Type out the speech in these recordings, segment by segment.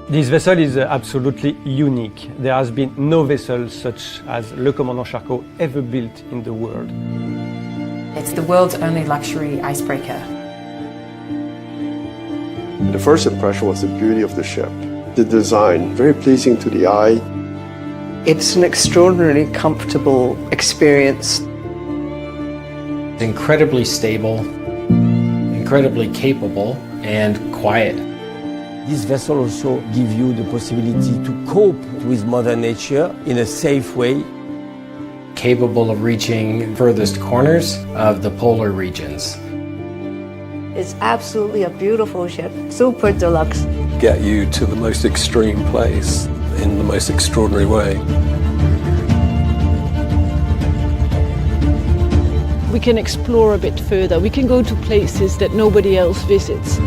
This vessel is absolutely unique. There has been no vessel such as Le Commandant Charcot ever built in the world. It's the world's only luxury icebreaker. The first impression was the beauty of the ship. The design, very pleasing to the eye. It's an extraordinarily comfortable experience. Incredibly stable, incredibly capable, and quiet. This vessel also gives you the possibility to cope with Mother Nature in a safe way. Capable of reaching furthest corners of the polar regions. It's absolutely a beautiful ship, super deluxe. Get you to the most extreme place in the most extraordinary way. We can explore a bit further. We can go to places that nobody else visits.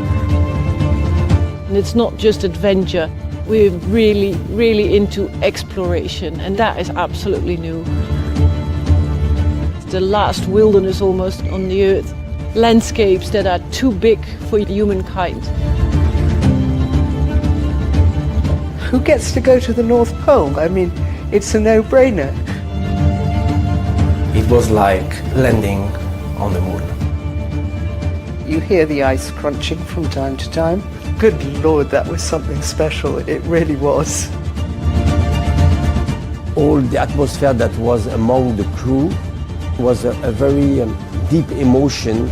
And it's not just adventure. We're really, really into exploration, and that is absolutely new. It's the last wilderness almost on the Earth. Landscapes that are too big for humankind. Who gets to go to the North Pole? I mean, it's a no-brainer. It was like landing on the moon. You hear the ice crunching from time to time. Good Lord, that was something special. It really was. All the atmosphere that was among the crew was a very deep emotion.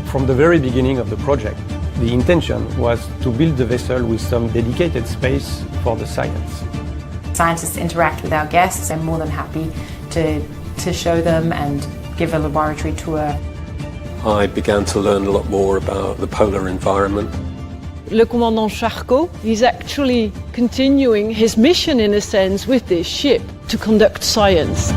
From the very beginning of the project, the intention was to build the vessel with some dedicated space for the science. Scientists interact with our guests. I'm more than happy to show them and give a laboratory tour. I began to learn a lot more about the polar environment. Le Commandant Charcot is actually continuing his mission in a sense with this ship to conduct science.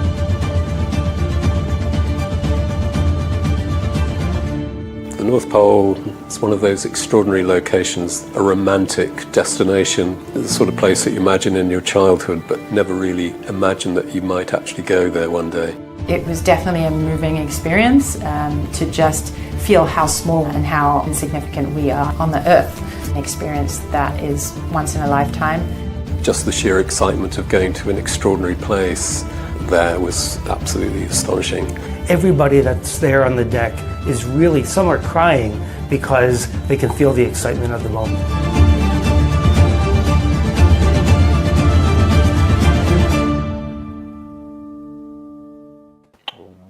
The North Pole is one of those extraordinary locations, a romantic destination, the sort of place that you imagine in your childhood but never really imagined that you might actually go there one day. It was definitely a moving experience to just feel how small and how insignificant we are on the Earth. An experience that is once in a lifetime. Just the sheer excitement of going to an extraordinary place there was absolutely astonishing. Everybody that's there on the deck is really, some are crying because they can feel the excitement of the moment.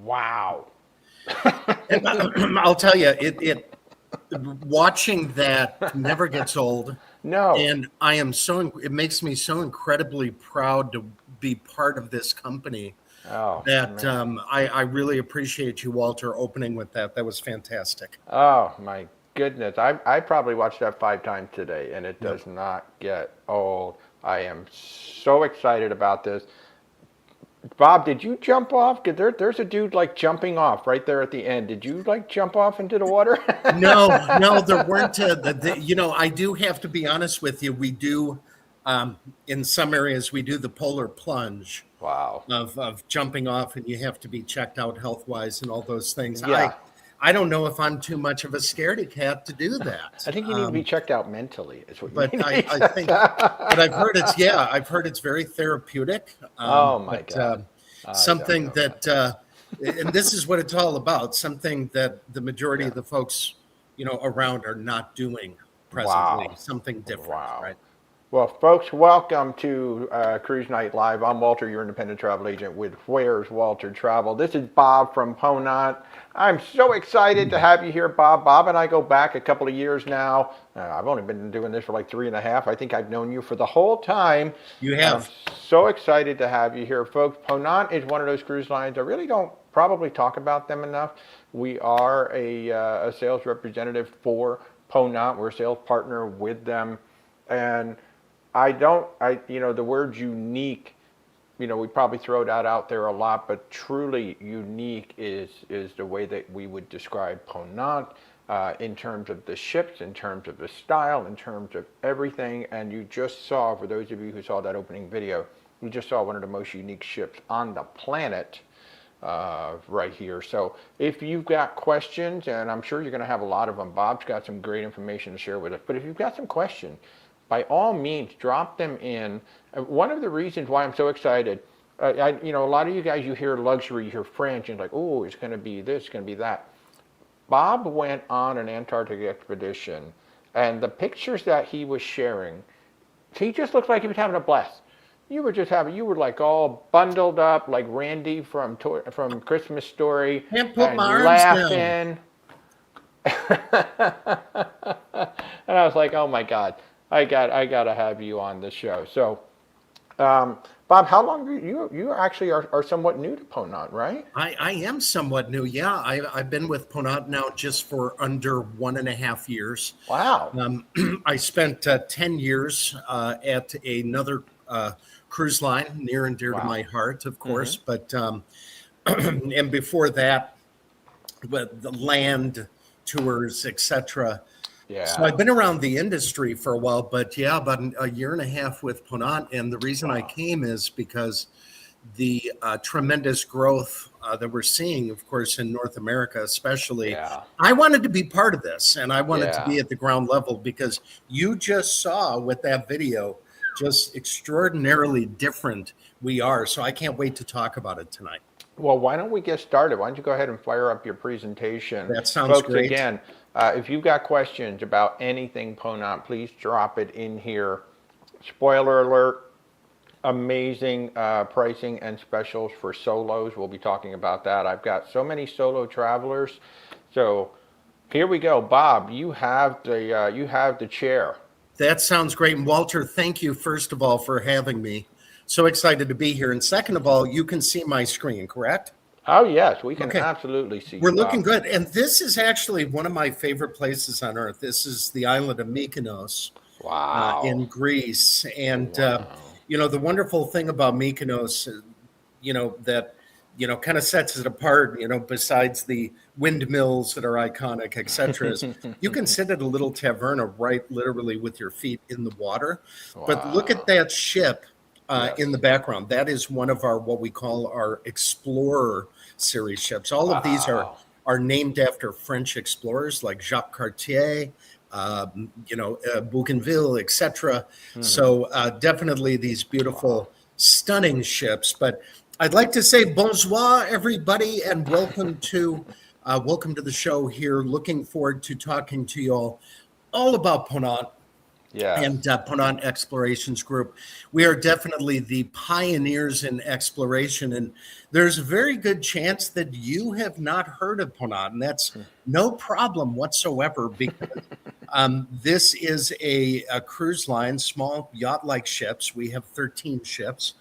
Wow. I'll tell you, watching that never gets old. No. And it makes me so incredibly proud to be part of this company. Oh, that I really appreciate you, Walter, opening with that. That was fantastic. Oh my goodness. I probably watched that 5 times today, and it does not get old. I am so excited about this. Bob, did you jump off? Because there's a dude like jumping off right there at the end. Did you like jump off into the water? No, there weren't. I do have to be honest with you. We do, in some areas, we do the polar plunge. Wow. Of jumping off, and you have to be checked out health-wise and all those things. Yeah. I don't know if I'm too much of a scaredy cat to do that. I think you need to be checked out mentally. Is what but you need. I think, but I've heard it's very therapeutic. Oh my God! Something that, and this is what it's all about. Something that the majority of the folks, around are not doing presently. Wow. Something different, right? Well, folks, welcome to Cruise Night Live. I'm Walter, your independent travel agent with Where's Walter Travel. This is Bob from Ponant. I'm so excited to have you here, Bob. Bob and I go back a couple of years now. I've only been doing this for like 3.5. I think I've known you for the whole time. You have. I'm so excited to have you here, folks. Ponant is one of those cruise lines I really don't probably talk about them enough. We are a sales representative for Ponant. We're a sales partner with them. And the word unique, we probably throw that out there a lot, but truly unique is the way that we would describe Ponant in terms of the ships, in terms of the style, in terms of everything. And you just saw, for those of you who saw that opening video, you just saw one of the most unique ships on the planet. right here. So if you've got questions, and I'm sure you're going to have a lot of them, Bob's got some great information to share with us, but if you've got some questions, by all means, drop them in. One of the reasons why I'm so excited, a lot of you guys, you hear luxury, you hear French, and like, oh, it's going to be this, it's going to be that. Bob went on an Antarctic expedition, and the pictures that he was sharing, he just looked like he was having a blast. You were like all bundled up, like Randy from Christmas Story, Can't put and my arms laughing. And I was like, oh my God, I gotta have you on the show. So, Bob, how long you actually are somewhat new to Ponant, right? I am somewhat new. Yeah, I've been with Ponant now just for under 1.5 years. Wow. I spent 10 years at another cruise line near and dear to my heart, of course. But and before that, with the land tours, etc. Yeah. So I've been around the industry for a while, but yeah, about a year and a half with Ponant. And the reason I came is because the tremendous growth that we're seeing, of course, in North America, especially. I wanted to be part of this, and I wanted to be at the ground level, because you just saw with that video just extraordinarily different we are. So I can't wait to talk about it tonight. Well, why don't we get started? Why don't you go ahead and fire up your presentation? That sounds Folks, great. Again, if you've got questions about anything Ponant, please drop it in here. Spoiler alert, amazing pricing and specials for solos. We'll be talking about that. I've got so many solo travelers. So here we go. Bob, you have the chair. That sounds great. And Walter, thank you, first of all, for having me. So excited to be here. And second of all, you can see my screen, correct? Oh, yes, we can absolutely see. We're looking good. And this is actually one of my favorite places on earth. This is the island of Mykonos. Wow. In Greece. And, the wonderful thing about Mykonos, that, kind of sets it apart, besides the windmills that are iconic, et cetera, is you can sit at a little taverna right literally with your feet in the water. Wow. But look at that ship in the background. That is one of our, what we call our Explorer series ships. All of these are named after French explorers like Jacques Cartier, Bougainville, etc. So definitely these beautiful, stunning ships. But I'd like to say bonsoir, everybody, and welcome to the show here. Looking forward to talking to you all about Ponant. And Ponant Explorations Group. We are definitely the pioneers in exploration, and there's a very good chance that you have not heard of Ponant, and that's no problem whatsoever, because this is a cruise line, small yacht-like ships. We have 13 ships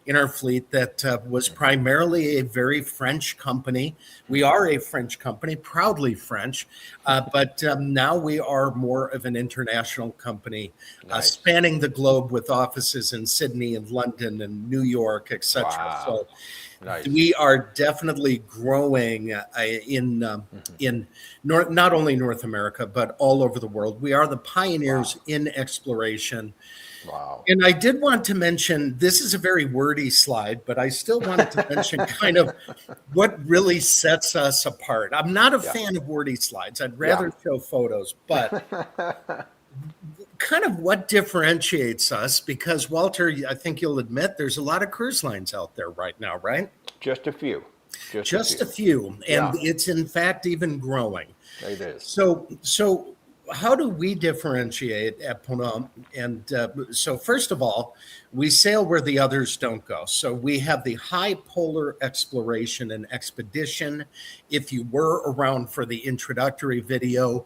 in our fleet that was primarily a very French company. We are a French company, proudly French, but now we are more of an international company, spanning the globe with offices in Sydney and London and New York, etc. So we are definitely growing in not only North America, but all over the world. We are the pioneers in exploration. Wow. And I did want to mention, this is a very wordy slide, but I still wanted to mention kind of what really sets us apart. I'm not a fan of wordy slides. I'd rather show photos, but kind of what differentiates us, because Walter, I think you'll admit there's a lot of cruise lines out there right now, right? Just a few. Just a few. And it's in fact even growing. It is. So how do we differentiate at Ponant? And so first of all, we sail where the others don't go. So we have the high polar exploration and expedition. If you were around for the introductory video,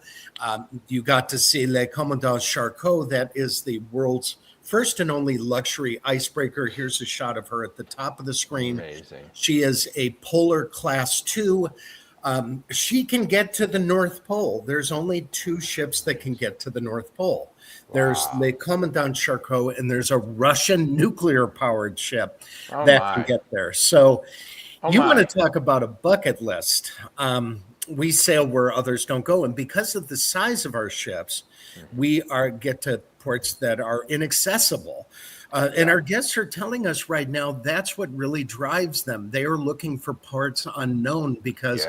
you got to see Le Commandant Charcot. That is the world's first and only luxury icebreaker. Here's a shot of her at the top of the screen. Amazing. She is a polar class 2. She can get to the North Pole. There's only 2 ships that can get to the North Pole. There's Le Commandant Charcot, and there's a Russian nuclear-powered ship that can get there. So you want to talk about a bucket list. We sail where others don't go. And because of the size of our ships, we get to ports that are inaccessible. And our guests are telling us right now that's what really drives them. They are looking for parts unknown because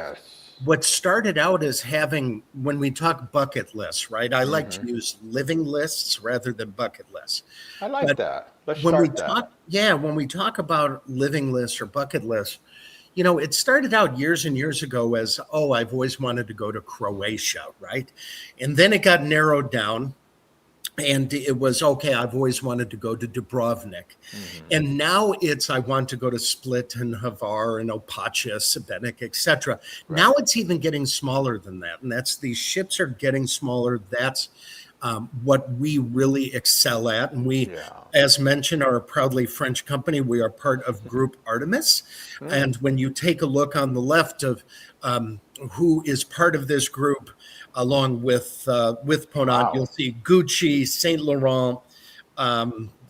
what started out as having, when we talk bucket lists, right? I like to use living lists rather than bucket lists. I like that. Let's when we start that. talk, yeah, when we talk about living lists or bucket lists, you know, it started out years and years ago as, oh, I've always wanted to go to Croatia, right? And then it got narrowed down. And it was, okay, I've always wanted to go to Dubrovnik. And now it's, I want to go to Split and Hvar and Opatia, Sebenik, etc. Now it's even getting smaller than that. And that's, these ships are getting smaller. That's what we really excel at. And we, as mentioned, are a proudly French company. We are part of Group Artemis. And when you take a look on the left of who is part of this group, along with Ponant, you'll see Gucci, Saint Laurent,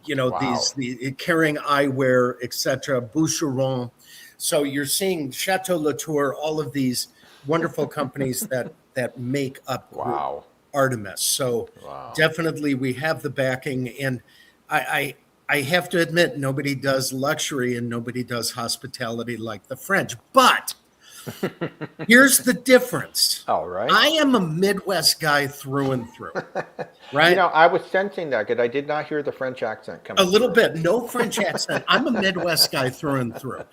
you know, the Kering eyewear, etc., Boucheron. So you're seeing Chateau Latour, all of these wonderful companies that make up Group Artemis. So definitely we have the backing, and I have to admit, nobody does luxury and nobody does hospitality like the French, but here's the difference. All right. I am a Midwest guy through and through, right? You know, I was sensing that because I did not hear the French accent coming. A little bit, no French accent. I'm a Midwest guy through and through.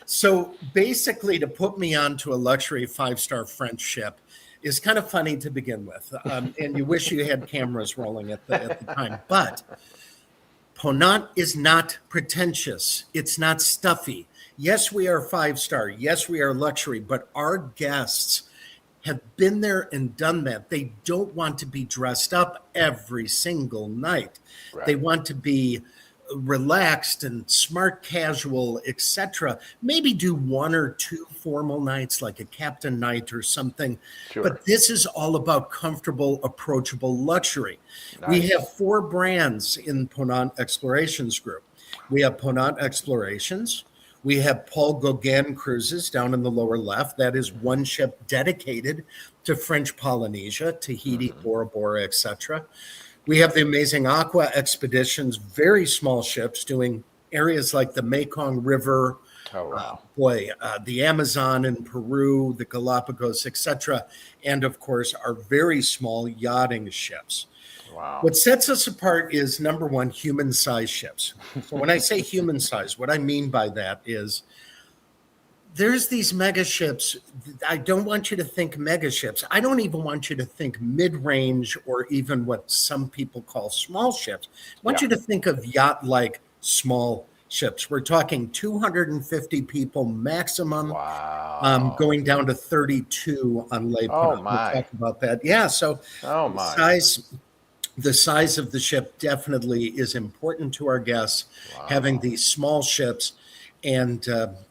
So basically, to put me onto a luxury 5-star French ship is kind of funny to begin with. And you wish you had cameras rolling at the time. But Ponant is not pretentious. It's not stuffy. Yes, we are 5-star. Yes, we are luxury, but our guests have been there and done that. They don't want to be dressed up every single night. They want to be relaxed and smart casual, etc. Maybe do 1 or 2 formal nights like a captain night or something. But this is all about comfortable, approachable luxury. We have 4 brands in Ponant Explorations Group. We have Ponant Explorations. We have Ponant Cruises down in the lower left. That is one ship dedicated to French Polynesia, Tahiti, Bora Bora, etc. We have the amazing Aqua Expeditions, very small ships doing areas like the Mekong River, the Amazon in Peru, the Galapagos, etc. And of course, our very small yachting ships. What sets us apart is, number one, human-sized ships. So when I say human-sized, what I mean by that is there's these mega ships. I don't want you to think mega ships. I don't even want you to think mid-range or even what some people call small ships. I want you to think of yacht-like small ships. We're talking 250 people maximum, going down to 32 on Lake Ponant. We'll talk about that. Yeah, so the size of the ship definitely is important to our guests, having these small ships. And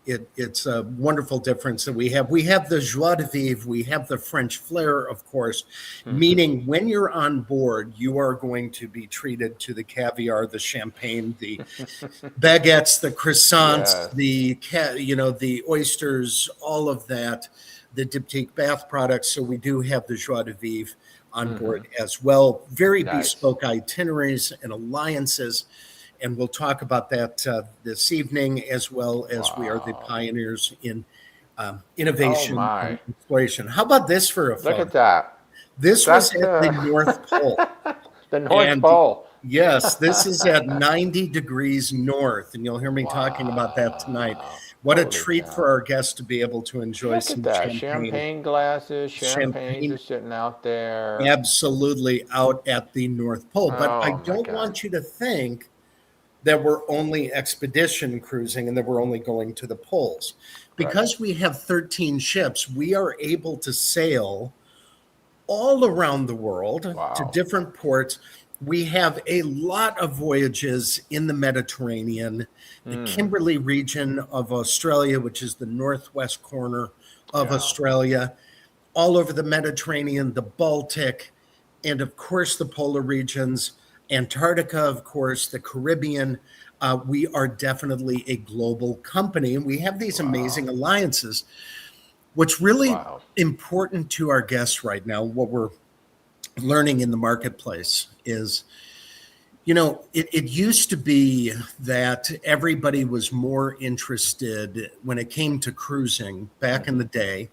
it's a wonderful difference that we have. We have the joie de vivre. We have the French flair, of course, meaning when you're on board, you are going to be treated to the caviar, the champagne, the baguettes, the croissants, the oysters, all of that, the diptyque bath products. So we do have the joie de vivre on board as well. Very bespoke itineraries and alliances. And we'll talk about that this evening, as well as we are the pioneers in innovation and exploration. How about this for a photo? Look at that. This was at the North Pole. The North Pole. Yes, this is at 90 degrees north, and you'll hear me talking about that tonight. What a treat for our guests to be able to enjoy some champagne. Champagne glasses, champagne is sitting out there. Absolutely out at the North Pole. But I don't want you to think that we're only expedition cruising and that we're only going to the poles. Because we have 13 ships, we are able to sail all around the world to different ports. We have a lot of voyages in the Mediterranean, the Kimberley region of Australia, which is the northwest corner of Australia, all over the Mediterranean, the Baltic, and of course the polar regions, Antarctica, of course, the Caribbean. We are definitely a global company, and we have these amazing alliances. What's really important to our guests right now, what we're learning in the marketplace is, It used to be that everybody was more interested when it came to cruising back in the day.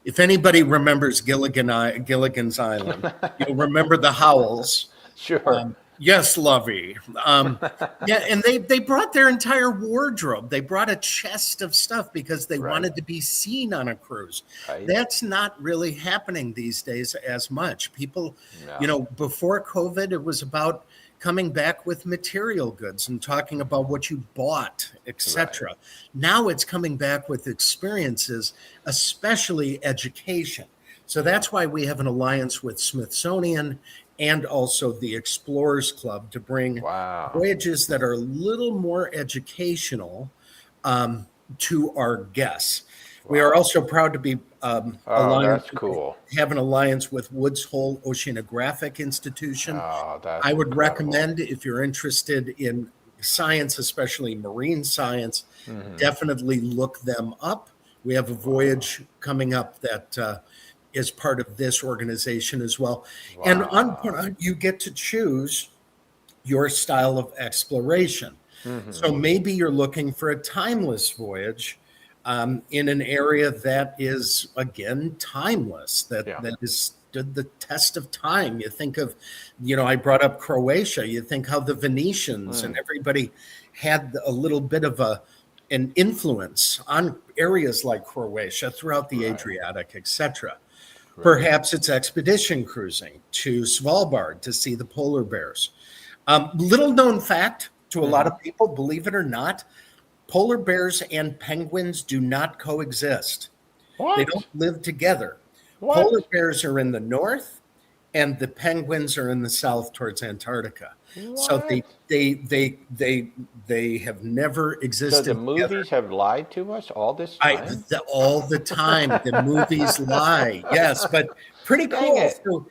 If anybody remembers Gilligan's Island, you'll remember the Howells. Sure. Yes, Lovey. Yeah, and they brought their entire wardrobe. They brought a chest of stuff because they wanted to be seen on a cruise. Right. That's not really happening these days as much. People, before COVID, it was about coming back with material goods and talking about what you bought, etc. Right. Now it's coming back with experiences, especially education. So that's why we have an alliance with Smithsonian and also the Explorers Club to bring voyages that are a little more educational to our guests. We are also proud to be that's cool. Have an alliance with Woods Hole Oceanographic Institution. That's I would incredible. recommend, if you're interested in science, especially marine science, definitely look them up. We have a voyage coming up that is part of this organization as well. And on Ponant, you get to choose your style of exploration. So maybe you're looking for a timeless voyage in an area that is, again, timeless, that has stood the test of time. You think of, I brought up Croatia. You think how the Venetians and everybody had a little bit of an influence on areas like Croatia throughout the Adriatic, etc. Perhaps it's expedition cruising to Svalbard to see the polar bears. Little known fact to a lot of people, believe it or not, polar bears and penguins do not coexist. What? They don't live together. What? Polar bears are in the north and the penguins are in the south towards Antarctica. What? So they have never existed. So the movies have lied to us all this time? All the time. The movies lie. Yes, but pretty cool. So,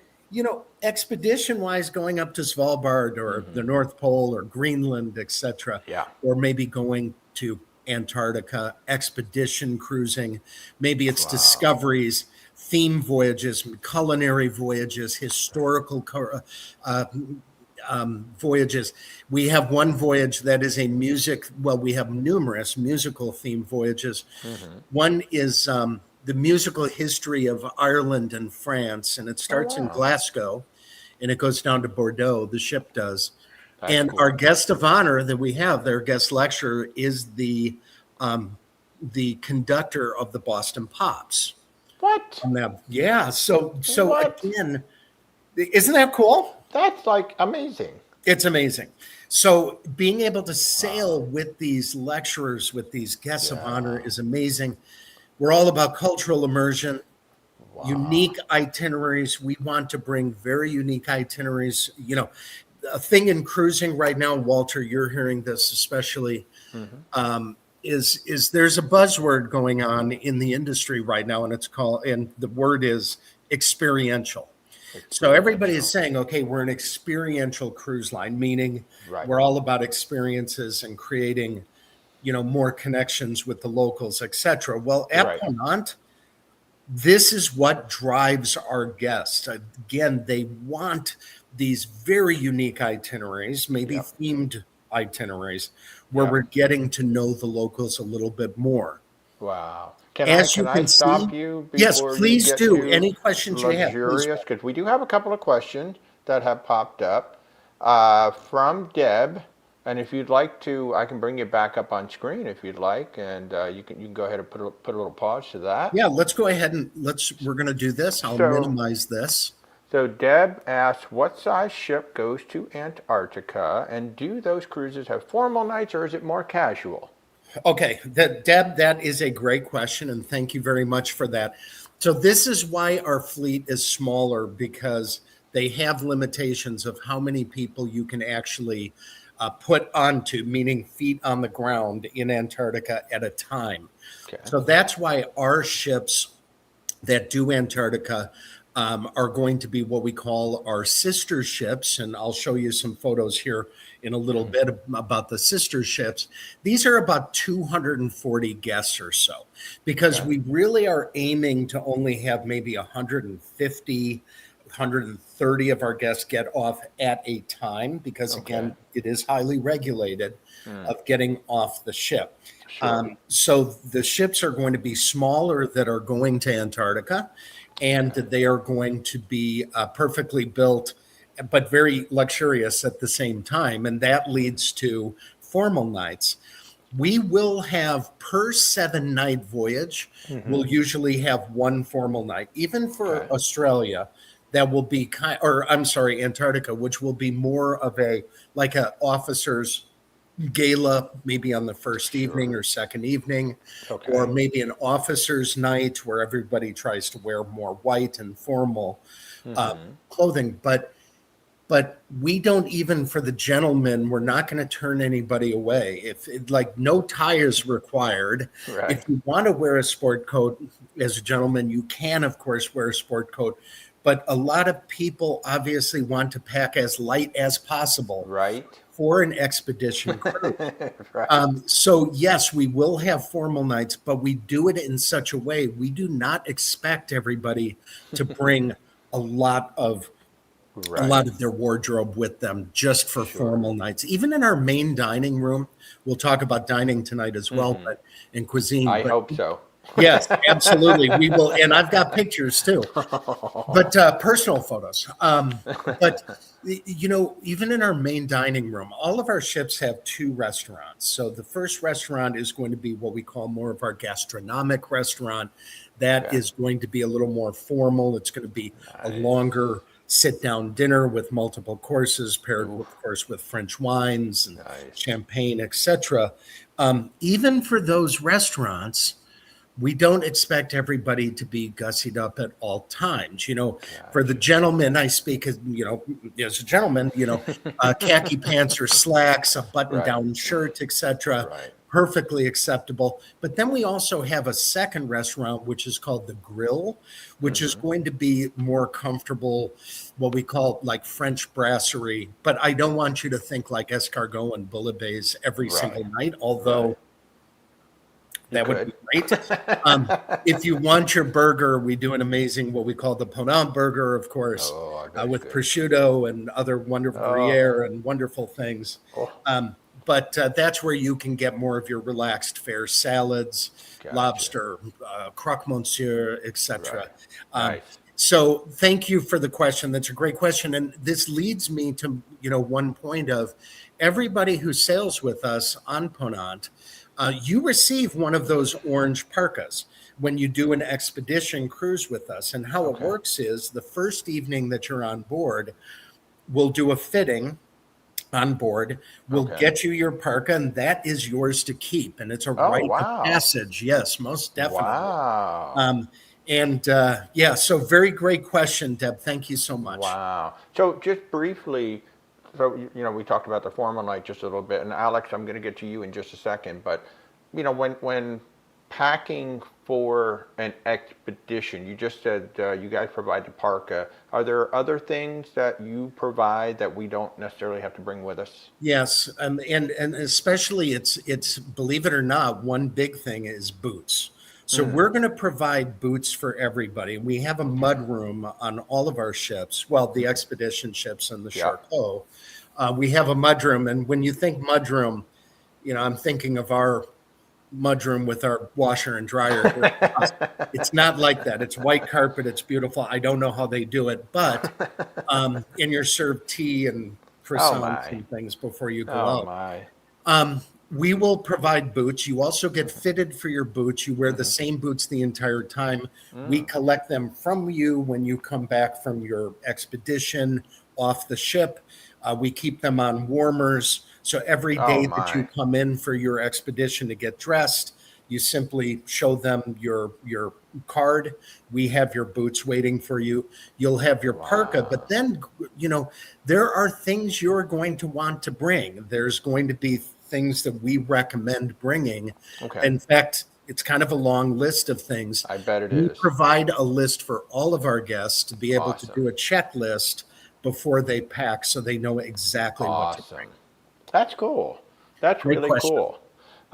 expedition-wise, going up to Svalbard or the North Pole or Greenland, etc. Or maybe going to Antarctica, expedition cruising. Maybe it's discoveries, theme voyages, culinary voyages, historical voyages. We have one voyage that is we have numerous musical theme voyages. One is the musical history of Ireland and France, and it starts in Glasgow and it goes down to Bordeaux, the ship does. That's cool. Our guest of honor that we have, their guest lecturer, is the conductor of the Boston Pops. What? Yeah. So again, isn't that cool? That's like amazing. It's amazing. So being able to sail with these lecturers, with these guests of honor is amazing. We're all about cultural immersion, unique itineraries. We want to bring very unique itineraries. A thing in cruising right now, Walter, you're hearing this especially, is there's a buzzword going on in the industry right now, and the word is experiential. So everybody is saying, okay, we're an experiential cruise line, meaning we're all about experiences and creating, more connections with the locals, etc. Well, at Ponant, this is what drives our guests. Again, they want these very unique itineraries, maybe themed itineraries, where we're getting to know the locals a little bit more. Wow. Can I stop you before yes, please do. Any questions you have? Because we do have a couple of questions that have popped up from Deb. And if you'd like to, I can bring you back up on screen if you'd like, and you can go ahead and put a little pause to that. Yeah, let's go ahead and we're going to do this. I'll minimize this. So Deb asks, what size ship goes to Antarctica, and do those cruises have formal nights, or is it more casual? Okay, Deb, that is a great question, and thank you very much for that. So this is why our fleet is smaller, because they have limitations of how many people you can actually put onto, meaning feet on the ground in Antarctica at a time. Okay. So that's why our ships that do Antarctica are going to be what we call our sister ships. And I'll show you some photos here in a little bit about the sister ships. These are about 240 guests or so, because we really are aiming to only have maybe 150 130 of our guests get off at a time because, again, it is highly regulated of getting off the ship. So the ships are going to be smaller that are going to Antarctica, and they are going to be perfectly built, but very luxurious at the same time. And that leads to formal nights. We will have per 7-night voyage, we'll usually have one formal night. Even for Australia, that will be Antarctica, which will be more of a officer's gala, maybe on the first evening or second evening, or maybe an officer's night where everybody tries to wear more white and formal clothing. But we don't, even for the gentlemen, we're not going to turn anybody away. No tie is required. If you want to wear a sport coat as a gentleman, you can, of course, wear a sport coat. But a lot of people obviously want to pack as light as possible for an expedition crew. So yes, we will have formal nights, but we do it in such a way. We do not expect everybody to bring a lot of their wardrobe with them just for formal nights. Even in our main dining room, we'll talk about dining tonight as well, but in cuisine. I hope so. Yes, absolutely. We will. And I've got pictures too, but personal photos. But, even in our main dining room, all of our ships have 2 restaurants. So the first restaurant is going to be what we call more of our gastronomic restaurant. That is going to be a little more formal. It's going to be a longer sit-down dinner with multiple courses paired, of course, with French wines and champagne, etc. Even for those restaurants, we don't expect everybody to be gussied up at all times. For the gentlemen, I speak as, as a gentleman, khaki pants or slacks, a button-down shirt, etc. Perfectly acceptable. But then we also have a second restaurant, which is called the Grill, which is going to be more comfortable, what we call like French brasserie. But I don't want you to think like escargot and bouillabaisse every single night, although that would be great. If you want your burger, we do an amazing, what we call the Ponant burger, of course, with prosciutto and other wonderful Gruyere and wonderful things. But that's where you can get more of your relaxed fare, salads, lobster, croque monsieur, etc. So thank you for the question. That's a great question. And this leads me to, one point of everybody who sails with us on Ponant, you receive one of those orange parkas when you do an expedition cruise with us. And how it works is the first evening that you're on board, we'll do a fitting on board. We'll get you your parka, and that is yours to keep. And it's a rite of passage. Yes, most definitely. So very great question, Deb. Thank you so much. Wow. So just briefly, we talked about the formal night just a little bit, and Alex, I'm going to get to you in just a second, but when packing for an expedition, you just said you guys provide the parka. Are there other things that you provide that we don't necessarily have to bring with us? Yes, and especially it's believe it or not, one big thing is boots. So we're going to provide boots for everybody. We have a mud room on all of our ships. Well, the expedition ships and the Charcot. We have a mud room. And when you think mud room, I'm thinking of our mud room with our washer and dryer. It's not like that. It's white carpet. It's beautiful. I don't know how they do it, but and you're served tea and croissants and things before you go out. We will provide boots. You also get fitted for your boots. You wear the same boots the entire time. We collect them from you when you come back from your expedition off the ship. We keep them on warmers. So every day that you come in for your expedition to get dressed, you simply show them your card. We have your boots waiting for you. You'll have your parka, but then, there are things you're going to want to bring. There's going to be things that we recommend bringing. In fact, it's kind of a long list of things. I bet it is. We provide a list for all of our guests to be able to do a checklist before they pack so they know exactly what to bring. That's cool. That's really cool.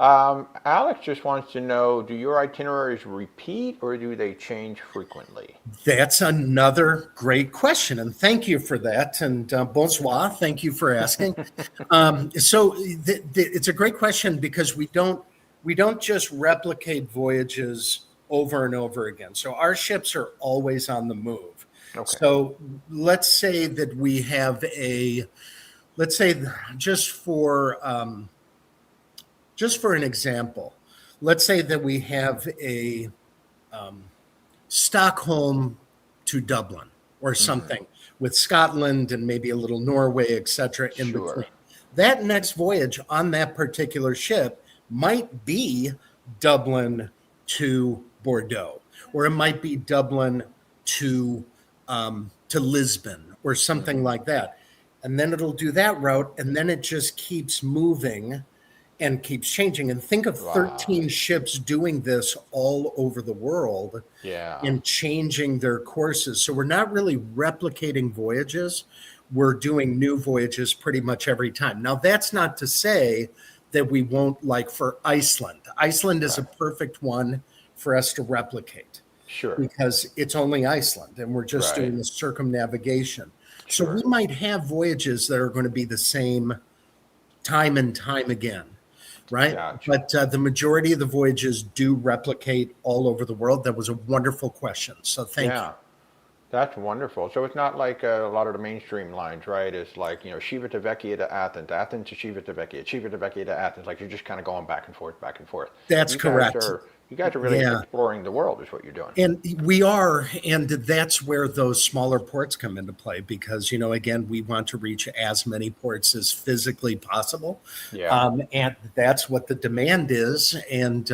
Alex just wants to know, do your itineraries repeat or do they change frequently? That's another great question, and thank you for that. And bonsoir, thank you for asking. It's a great question because we don't just replicate voyages over and over again. So our ships are always on the move. Okay. So let's say that we have just for an example, let's say that we have a Stockholm to Dublin or something with Scotland and maybe a little Norway, etc. in between. That next voyage on that particular ship might be Dublin to Bordeaux, or it might be Dublin to Lisbon or something like that. And then it'll do that route, and then it just keeps moving and keeps changing. And think of 13 ships doing this all over the world and changing their courses. So we're not really replicating voyages. We're doing new voyages pretty much every time. Now, that's not to say that we won't, like for Iceland. Iceland is a perfect one for us to replicate. Sure. Because it's only Iceland and we're just doing the circumnavigation. So we might have voyages that are going to be the same time and time again, right? But the majority of the voyages do replicate all over the world. That was a wonderful question. So thank you. That's wonderful. So it's not like a lot of the mainstream lines, right? It's like, Civitavecchia to Athens, Athens to Civitavecchia, Civitavecchia to Athens. Like you're just kind of going back and forth, back and forth. That's correct. You guys are really exploring the world is what you're doing. And we are, and that's where those smaller ports come into play because, again, we want to reach as many ports as physically possible. And that's what the demand is. And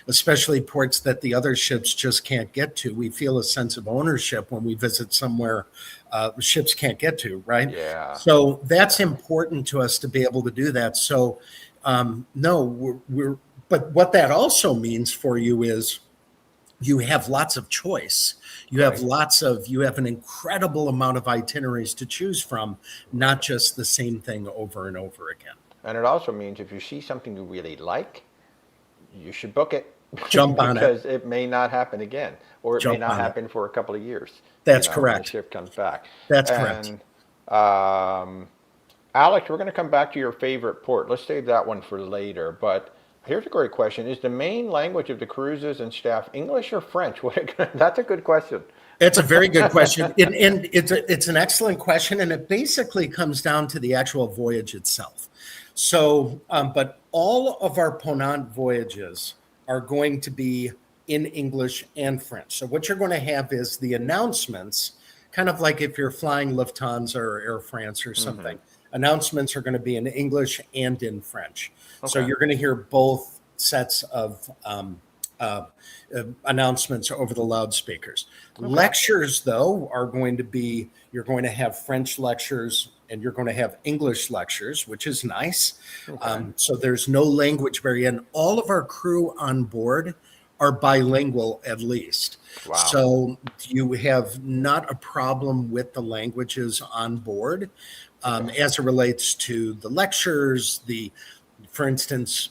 especially ports that the other ships just can't get to. We feel a sense of ownership when we visit somewhere ships can't get to, right? So that's important to us to be able to do that. So but what that also means for you is you have lots of choice. You have you have an incredible amount of itineraries to choose from, not just the same thing over and over again. And it also means if you see something you really like, you should book it. Jump on it. Because it may not happen again, or it may not happen for a couple of years. That's correct. When the ship comes back. That's correct. Alex, we're going to come back to your favorite port. Let's save that one for later. But here's a great question. Is the main language of the cruises and staff English or French? That's a good question. It's a very good question. And it's an excellent question. And it basically comes down to the actual voyage itself. So, but all of our Ponant voyages are going to be in English and French. So what you're going to have is the announcements, kind of like if you're flying Lufthansa or Air France or something. Announcements are going to be in English and in French. So you're going to hear both sets of announcements over the loudspeakers. Lectures, though, are going to be, you're going to have French lectures and you're going to have English lectures, which is nice. So there's no language barrier. And all of our crew on board are bilingual at least. So you have not a problem with the languages on board as it relates to the lectures, for instance,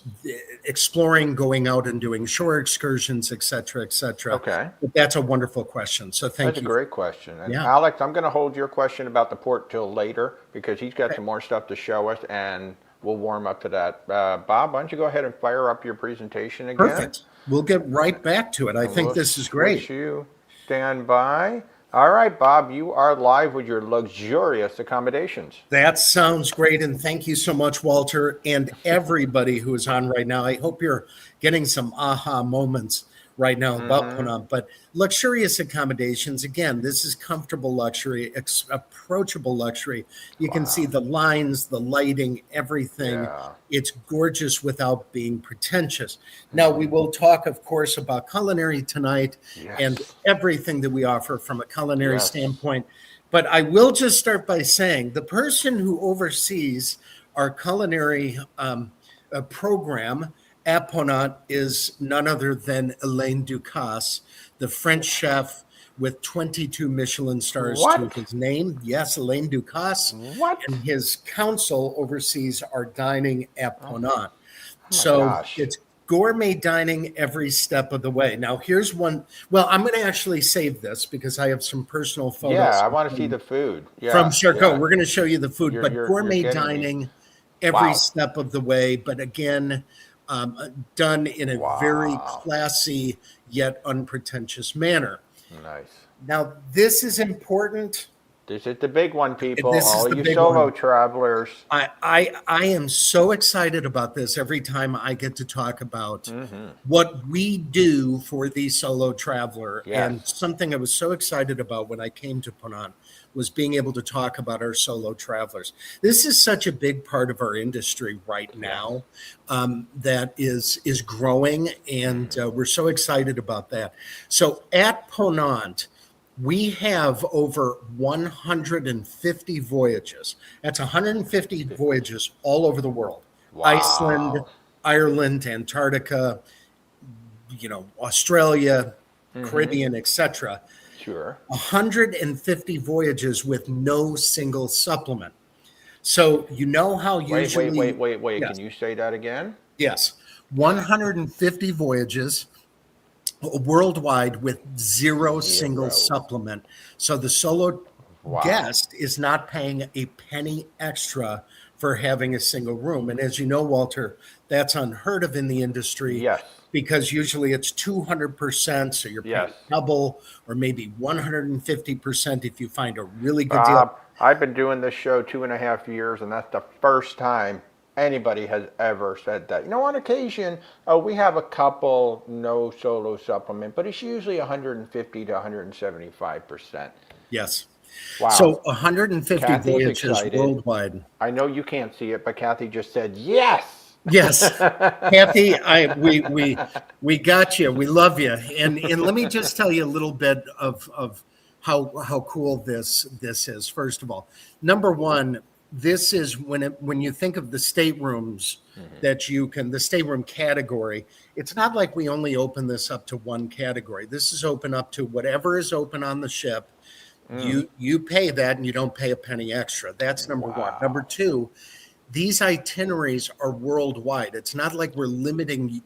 exploring, going out and doing shore excursions, et cetera, et cetera. But that's a wonderful question. So thank you. That's a great question. And Alex, I'm going to hold your question about the port till later because he's got some more stuff to show us and we'll warm up to that. Bob, why don't you go ahead and fire up your presentation again? Perfect. We'll get right back to it. I think this is great. You stand by. All right, Bob, you are live with your luxurious accommodations. That sounds great. And thank you so much, Walter, and everybody who is on right now. I hope you're getting some aha moments right now about Ponant. But luxurious accommodations, again, this is comfortable luxury, approachable luxury. You can see the lines, the lighting, everything. It's gorgeous without being pretentious. Now, we will talk, of course, about culinary tonight and everything that we offer from a culinary standpoint. But I will just start by saying the person who oversees our culinary program at Ponant is none other than Alain Ducasse, the French chef with 22 Michelin stars to his name. Yes, Alain Ducasse. And his council oversees our dining at Ponant. So gosh. it's gourmet dining every step of the way. Now, here's one. Well, I'm going to actually save this because I have some personal photos. Yeah, I want to see the food. Yeah, from Charcot. yeah. We're going to show you the food, You're- but you're gourmet getting me. dining every Wow. step of the way. But again, done in a very classy yet unpretentious manner. Nice. Now, this is important. This is the big one, people. This is All the you big solo one. travelers. I am so excited about this every time I get to talk about Mm-hmm. what we do for the solo traveler. Yes. And something I was so excited about when I came to Ponant was being able to talk about our solo travelers. This is such a big part of our industry right now that is growing, and we're so excited about that. So at Ponant, we have over 150 voyages. That's 150 voyages all over the world. Wow. Iceland, Ireland, Antarctica, Australia, Caribbean, etc. Sure. 150 voyages with no single supplement. So you know how usually... Wait. Yes. Can you say that again? Yes. 150 voyages worldwide with zero single supplement. So the solo guest is not paying a penny extra for having a single room. And as you know, Walter, that's unheard of in the industry. Yes. Because usually it's 200%, so you're paying double, or maybe 150% if you find a really good deal. I've been doing this show 2.5 years, and that's the first time anybody has ever said that. On occasion, we have a couple no solo supplement, but it's usually 150 to 175%. Yes. Wow. So 150 Kathy's voyages excited. Worldwide. I know you can't see it, but Kathy just said yes. Yes, Kathy, we got you. We love you. And let me just tell you a little bit of how cool this is. First of all, number one, this is when you think of the staterooms that the stateroom category, it's not like we only open this up to one category. This is open up to whatever is open on the ship. You pay that and you don't pay a penny extra. That's number one. Number two, these itineraries are worldwide. It's not like we're limiting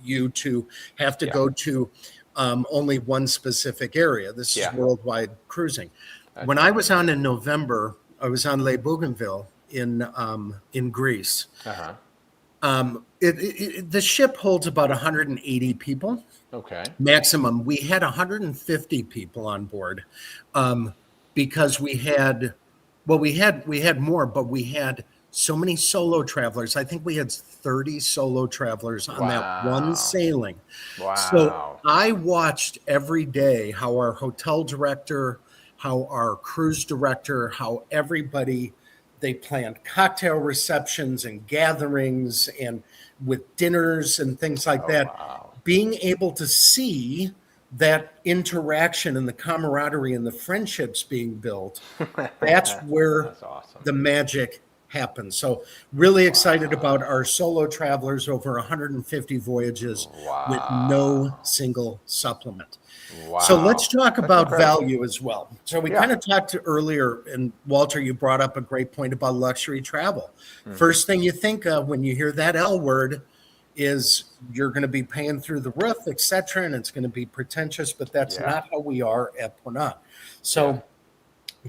you to have to go to only one specific area. This is worldwide cruising. When I was on in November, I was on Les Bougainville in Greece. The ship holds about 180 people. Okay. Maximum. We had 150 people on board because we had more, but we had so many solo travelers. I think we had 30 solo travelers on that one sailing. Wow. So I watched every day how our hotel director, how our cruise director, how everybody, they planned cocktail receptions and gatherings and with dinners and things like that. Wow. Being able to see that interaction and the camaraderie and the friendships being built, that's where awesome. The magic happens. So really excited about our solo travelers, over 150 voyages with no single supplement. Wow. So let's talk about incredible. value as well. So we kind of talked earlier, and Walter, you brought up a great point about luxury travel. First thing you think of when you hear that L word is you're going to be paying through the roof, etc., and it's going to be pretentious, but that's not how we are at Ponant. So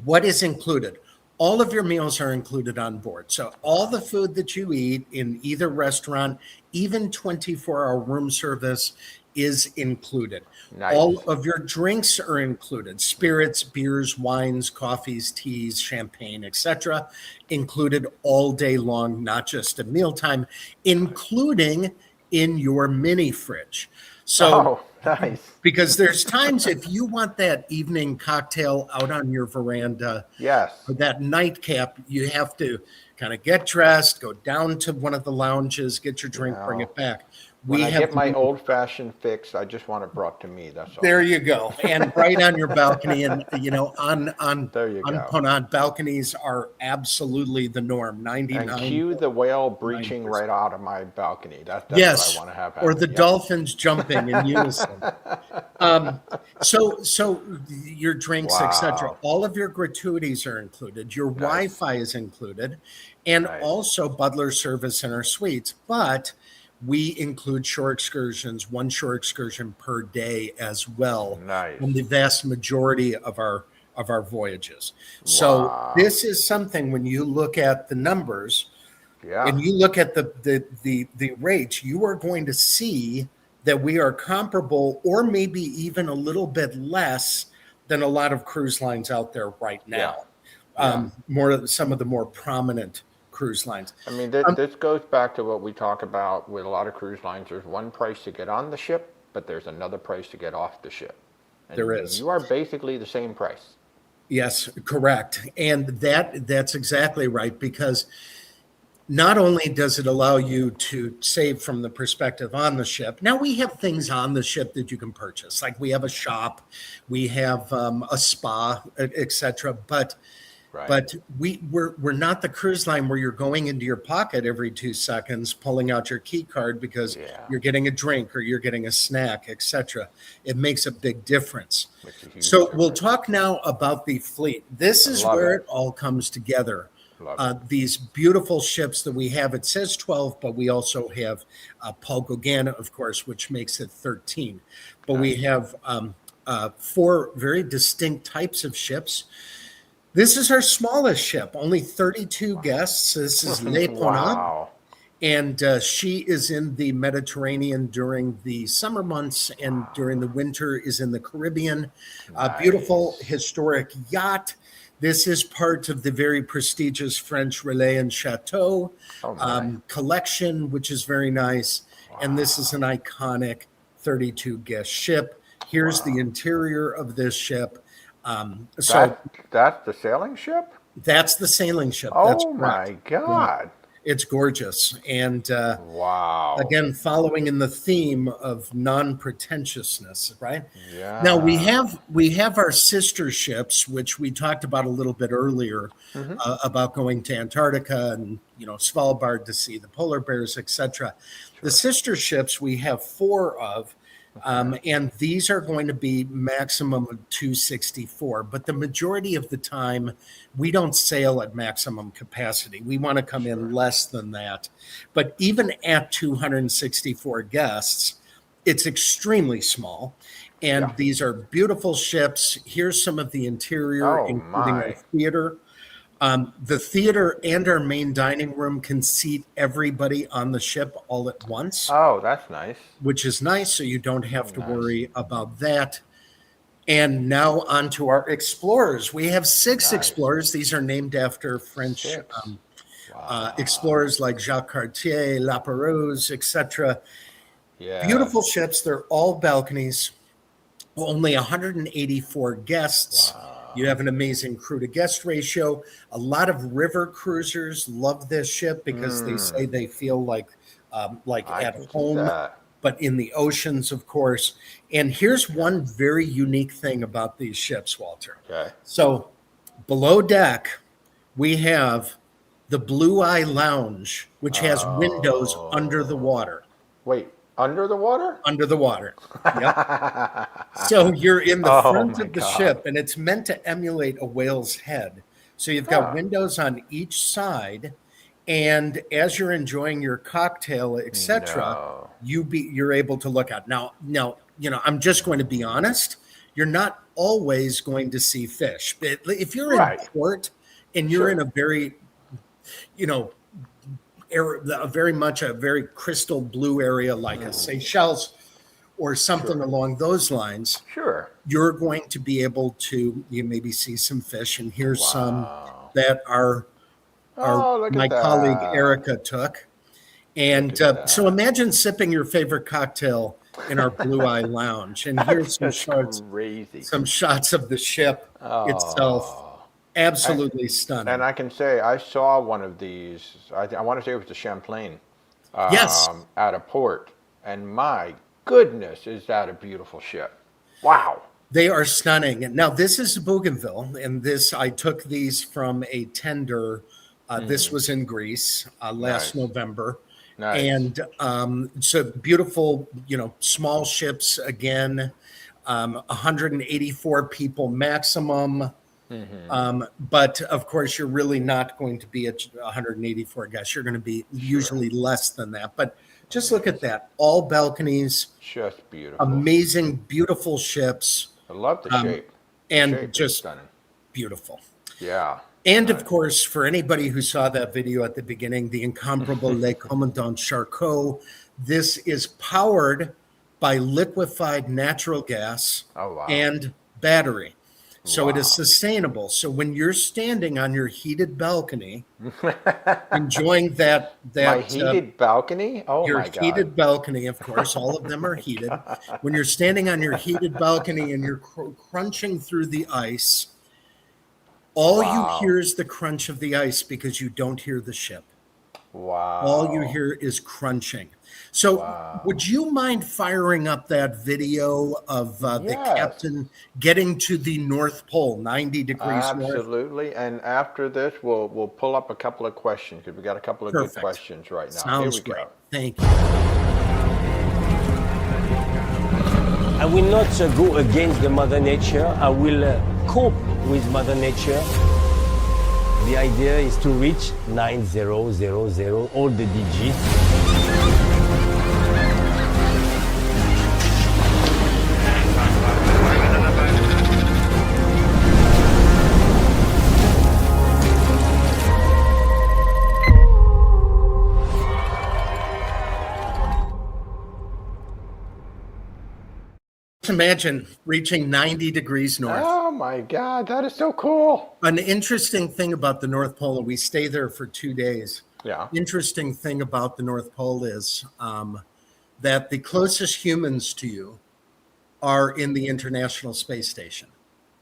what is included? All of your meals are included on board. So all the food that you eat in either restaurant, even 24-hour room service, is included. Nice. All of your drinks are included. Spirits, beers, wines, coffees, teas, champagne, etc., included all day long, not just at mealtime, including in your mini fridge. So nice. Because there's times if you want that evening cocktail out on your veranda, or that nightcap, you have to kind of get dressed, go down to one of the lounges, get your drink, bring it back. When I have get my the- old-fashioned fix, I just want it brought to me. That's all. There you go, and right on your balcony, and on There you go. Ponant, balconies are absolutely the norm. 99. And cue the whale breaching 9%. right out of my balcony. That's Yes, what I want to have happen. or the Yep. dolphins jumping in unison. So your drinks, etc. Wow. All of your gratuities are included. Your Wi-Fi is included, and also butler service in our suites. But we include shore excursions, one shore excursion per day as well. Nice. On the vast majority of our voyages. So this is something, when you look at the numbers, and you look at the rates, you are going to see that we are comparable, or maybe even a little bit less than a lot of cruise lines out there right now. Some of the more prominent cruise lines. I mean, this goes back to what we talk about with a lot of cruise lines. There's one price to get on the ship, but there's another price to get off the ship. And there is. You are basically the same price. Yes, correct. And that's exactly right, because not only does it allow you to save from the perspective on the ship. Now, we have things on the ship that you can purchase, like we have a shop, we have a spa, etc. But we're not the cruise line where you're going into your pocket every 2 seconds, pulling out your key card because you're getting a drink or you're getting a snack, etc. It makes a big difference. So we'll talk now about the fleet. This is where it all comes together. These beautiful ships that we have. It says 12, but we also have Paul Gauguin, of course, which makes it 13. But we have 4 very distinct types of ships. This is our smallest ship, only 32 guests. This is Le Ponant. And she is in the Mediterranean during the summer months, and during the winter is in the Caribbean. Beautiful historic yacht. This is part of the very prestigious French Relais and Chateau collection, which is very nice. And this is an iconic 32-guest ship. Here's the interior of this ship. That's the sailing ship? That's the sailing ship. Oh, that's my God. Yeah. It's gorgeous. And again, following in the theme of non-pretentiousness, right? Yeah. Now we have our sister ships, which we talked about a little bit earlier, about going to Antarctica and Svalbard to see the polar bears, etc. The sister ships we have 4 of. And these are going to be maximum of 264, but the majority of the time we don't sail at maximum capacity. We want to come in less than that. But even at 264 guests, it's extremely small. And these are beautiful ships. Here's some of the interior, including our theater. The theater and our main dining room can seat everybody on the ship all at once. Oh, that's nice. Which is nice, so you don't have to worry about that. And now on to our explorers. We have 6 explorers. These are named after French explorers like Jacques Cartier, La Pérouse, etc. Beautiful ships. They're all balconies. Only 184 guests. You have an amazing crew to guest ratio. A lot of river cruisers love this ship because they say they feel like at home, but in the oceans, of course. And here's one very unique thing about these ships, Walter. So below deck, we have the Blue Eye Lounge, which has windows under the water. Wait, under the water? Under the water. Yep. So you're in the front of the ship, and it's meant to emulate a whale's head. So you've got windows on each side, and as you're enjoying your cocktail, etc., you're able to look out. Now, I'm just going to be honest. You're not always going to see fish. If you're in port and you're in a very, a very crystal blue area like a Seychelles or something along those lines, you're going to be able to maybe see some fish. And here's some that my colleague Erica took. And so imagine sipping your favorite cocktail in our Blue Eye Lounge. And here's some shots of the ship itself. Absolutely stunning. And I can say I saw one of these. I want to say it was the Champlain. Yes. At a port. And my goodness, is that a beautiful ship. Wow. They are stunning. And now this is Bougainville, and this I took these from a tender. This was in Greece last November. Nice. And so beautiful, small ships again, 184 people maximum. But of course, you're really not going to be at 184 guests. You're going to be usually less than that. But just look at that. All balconies. Just beautiful. Amazing, beautiful ships. I love the shape. And shape just stunning. Beautiful. Yeah. And of course, for anybody who saw that video at the beginning, the incomparable Le Commandant Charcot, this is powered by liquefied natural gas and battery. So it is sustainable. So when you're standing on your heated balcony, enjoying that my heated balcony? Oh your my God. heated balcony, of course, all of them are heated. When you're standing on your heated balcony and you're crunching through the ice, all you hear is the crunch of the ice because you don't hear the ship. Wow. All you hear is crunching. So would you mind firing up that video of the captain getting to the North Pole, 90 degrees north? Absolutely. And after this, we'll pull up a couple of questions because we got a couple of good questions right now. Sounds Here we great. go. Thank you. I will not go against the Mother Nature. I will cope with Mother Nature. The idea is to reach 9000, all the digits. Imagine reaching 90 degrees north. Oh my God, that is so cool. An interesting thing about the North Pole, we stay there for 2 days. Yeah. Interesting thing about the North Pole is that the closest humans to you are in the International Space Station.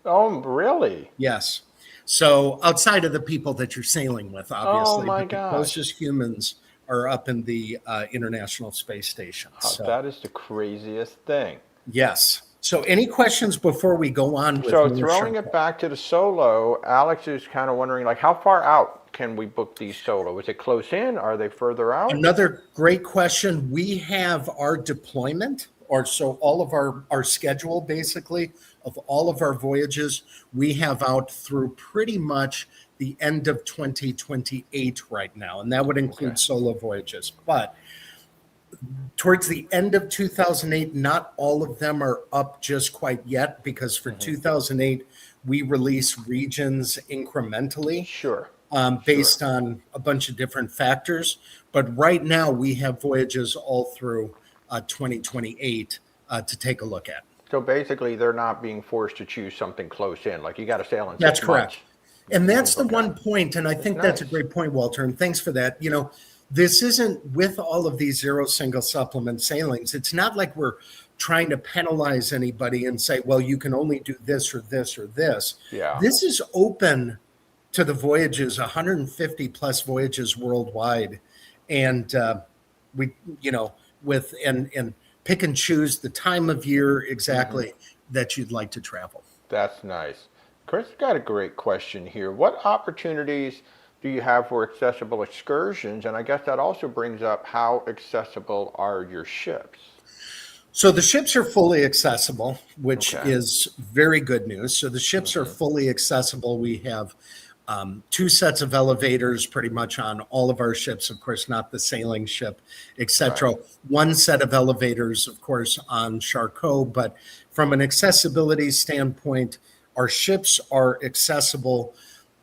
Oh, really? Yes. So outside of the people that you're sailing with, obviously, Oh my but the gosh. closest humans are up in the International Space Station. So, That is the craziest thing. yes. So any questions before we go on with So more throwing Shark it back to the solo, Alex is kind of wondering, like, how far out can we book these solo? Is it close in? Are they further out? Another great question. We have our deployment, or so all of our schedule, basically, of all of our voyages, we have out through pretty much the end of 2028 right now. And that would include solo voyages. But towards the end of 2008, not all of them are up just quite yet, because for 2008, we release regions incrementally. Sure. Based on a bunch of different factors. But right now we have voyages all through 2028 to take a look at. So basically, they're not being forced to choose something close in. Like, you got to sail in 6 That's correct. months. And that's the one point, and I think that's a great point, Walter, and thanks for that. You know, this isn't, with all of these zero single supplement sailings, it's not like we're trying to penalize anybody and say, well, you can only do this or this or this. Yeah. This is open to the voyages, 150 plus voyages worldwide. And we, you know, with, and pick and choose the time of year exactly that you'd like to travel. That's nice. Chris got a great question here. What opportunities do you have for accessible excursions? And I guess that also brings up, how accessible are your ships? So the ships are fully accessible, which is very good news. So the ships are fully accessible. We have 2 sets of elevators pretty much on all of our ships, of course, not the sailing ship, etc. Right. 1 set of elevators, of course, on Charcot. But from an accessibility standpoint, our ships are accessible.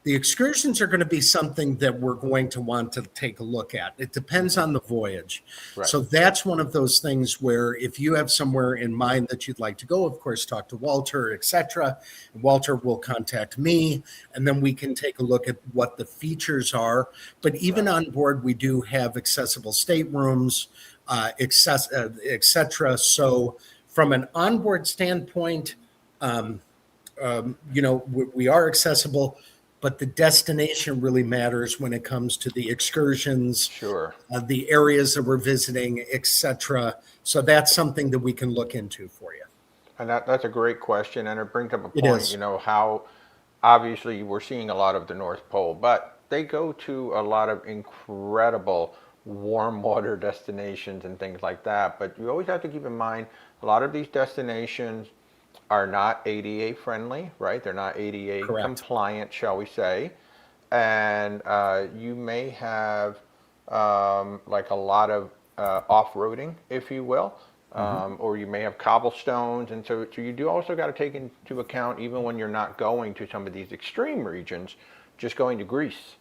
The excursions are going to be something that we're going to want to take a look at. It depends on the voyage. Right. So that's one of those things where if you have somewhere in mind that you'd like to go, of course, talk to Walter, etc. Walter will contact me, and then we can take a look at what the features are. But even on board, we do have accessible staterooms, etc. So from an onboard standpoint, you know, we are accessible. but the destination really matters when it comes to the excursions, Sure. The areas that we're visiting, etc. So that's something that we can look into for you. And that's a great question, and it brings up a It point, is. you know, how obviously we're seeing a lot of the North Pole, but they go to a lot of incredible warm water destinations and things like that. But you always have to keep in mind, a lot of these destinations are not ADA friendly, right? They're not ADA Correct. compliant, shall we say. And you may have like a lot of off-roading, if you will. Or you may have cobblestones, and so you do also got to take into account, even when you're not going to some of these extreme regions, just going to Greece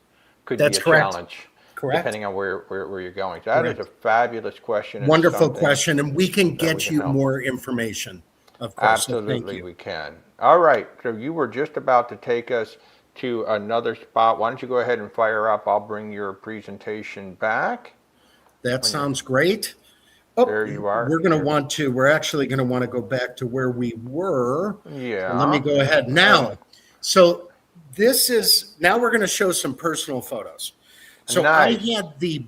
could That's be a correct. challenge, Correct. depending on where you're going. So that Correct. is a fabulous question. and Wonderful something question, and we can that get we can you help. more information, of course. So thank Absolutely, you. we can. All right, so you were just about to take us to another spot. Why don't you go ahead and fire up? I'll bring your presentation back. That sounds great. Oh, There you are. we're actually going to want to go back to where we were. Yeah. So let me go ahead now. So now we're going to show some personal photos. So Nice. I had the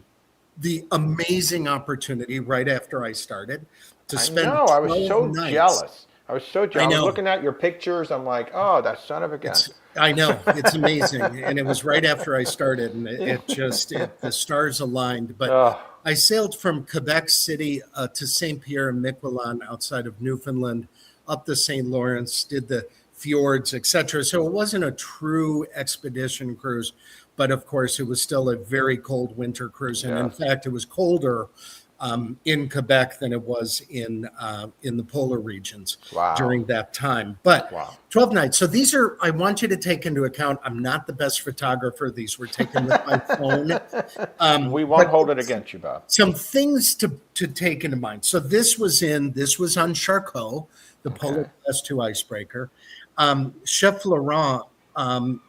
amazing opportunity right after I started to spend I know, I was 12 so nights. jealous. I was so jealous. I was know. looking at your pictures. I'm like, oh, that son of a gun. I know, it's amazing. And it was right after I started, and the stars aligned. But I sailed from Quebec City to St. Pierre and Miquelon outside of Newfoundland, up the St. Lawrence, did the fjords, etc. So it wasn't a true expedition cruise, but of course it was still a very cold winter cruise. And in fact, it was colder in Quebec than it was in the polar regions during that time. But 12 nights. So these are, I want you to take into account, I'm not the best photographer. These were taken with my phone. We won't hold it against you, Bob. Some things to take into mind. So this was on Charcot, the Polar Class 2 icebreaker. Chef Laurent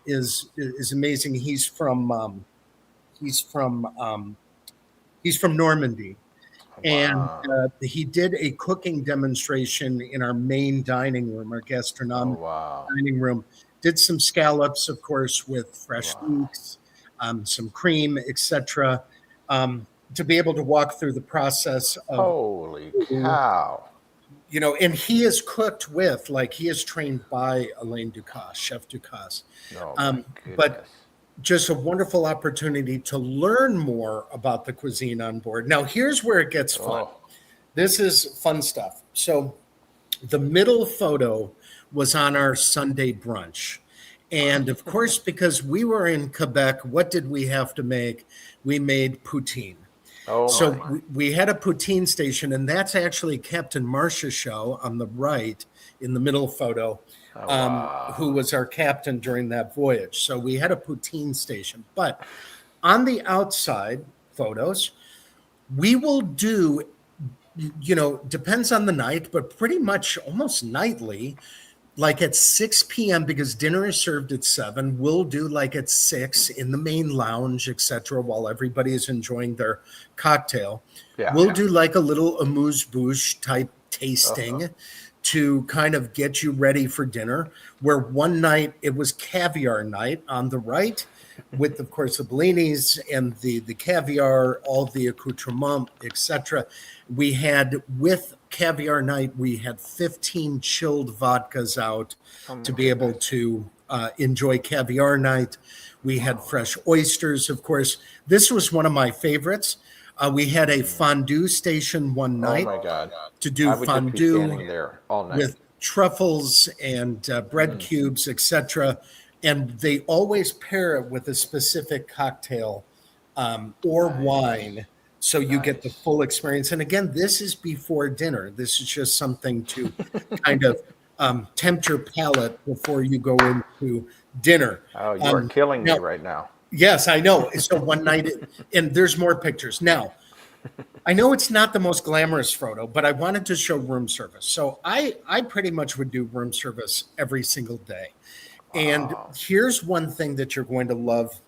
is amazing. He's from Normandy. And he did a cooking demonstration in our main dining room, our gastronomic dining room. Did some scallops, of course, with fresh leeks, some cream, etc. To be able to walk through the process of holy cow. You know, and he is cooked with, like, he is trained by Alain Ducasse, Chef Ducasse. But just a wonderful opportunity to learn more about the cuisine on board. Now, here's where it gets fun. This is fun stuff. So the middle photo was on our Sunday brunch. And of course, because we were in Quebec, what did we have to make? We made poutine. So we had a poutine station, and that's actually Captain Marcia Show on the right in the middle photo. Who was our captain during that voyage. So we had a poutine station. But on the outside photos, we will do, you know, depends on the night, but pretty much almost nightly, like at 6 p.m., because dinner is served at 7, we'll do like at 6 in the main lounge, etc., while everybody is enjoying their cocktail. We'll do like a little amuse-bouche type tasting to kind of get you ready for dinner, where one night it was caviar night on the right with, of course, the bellinis and the caviar, all the accoutrements, etc. We had, with caviar night, we had 15 chilled vodkas out to be able to enjoy caviar night. We had fresh oysters, of course. This was one of my favorites. We had a fondue station one night to do fondue with truffles and bread cubes, etc. And they always pair it with a specific cocktail or wine, so you get the full experience. And again, this is before dinner. This is just something to kind of tempt your palate before you go into dinner. Oh, you are killing me right now. Yes, I know. So one night, and there's more pictures. Now, I know it's not the most glamorous photo, but I wanted to show room service. So I pretty much would do room service every single day. And here's one thing that you're going to love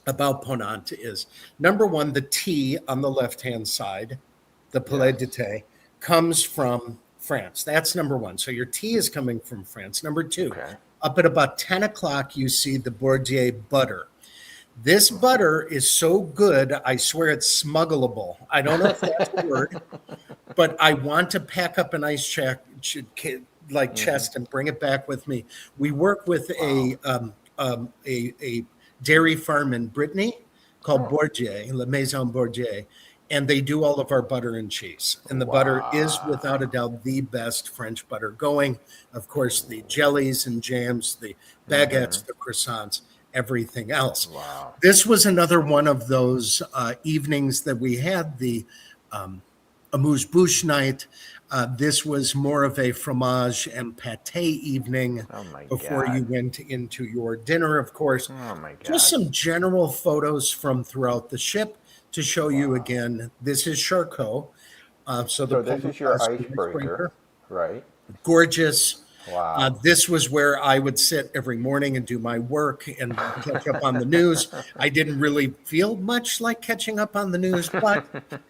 about Ponant is, number one, the tea on the left-hand side, the Palais d'été, comes from France. That's number one. So your tea is coming from France. Number two, Up at about 10 o'clock, you see the Bourdieu butter. This butter is so good, I swear it's smuggleable. I don't know if that's a word, but I want to pack up an ice chest and bring it back with me. We work with a dairy farm in Brittany called Bourdieu, La Maison Bourdieu, and they do all of our butter and cheese. And the butter is, without a doubt, the best French butter going. Of course, the jellies and jams, the baguettes, the croissants, everything else. Wow. This was another one of those evenings that we had, the amuse-bouche night. This was more of a fromage and pate evening before you went into your dinner, of course. Oh my God. Just some general photos from throughout the ship to show you again. This is Charcot. So this is your icebreaker, right? Gorgeous. Wow. This was where I would sit every morning and do my work and catch up on the news. I didn't really feel much like catching up on the news, but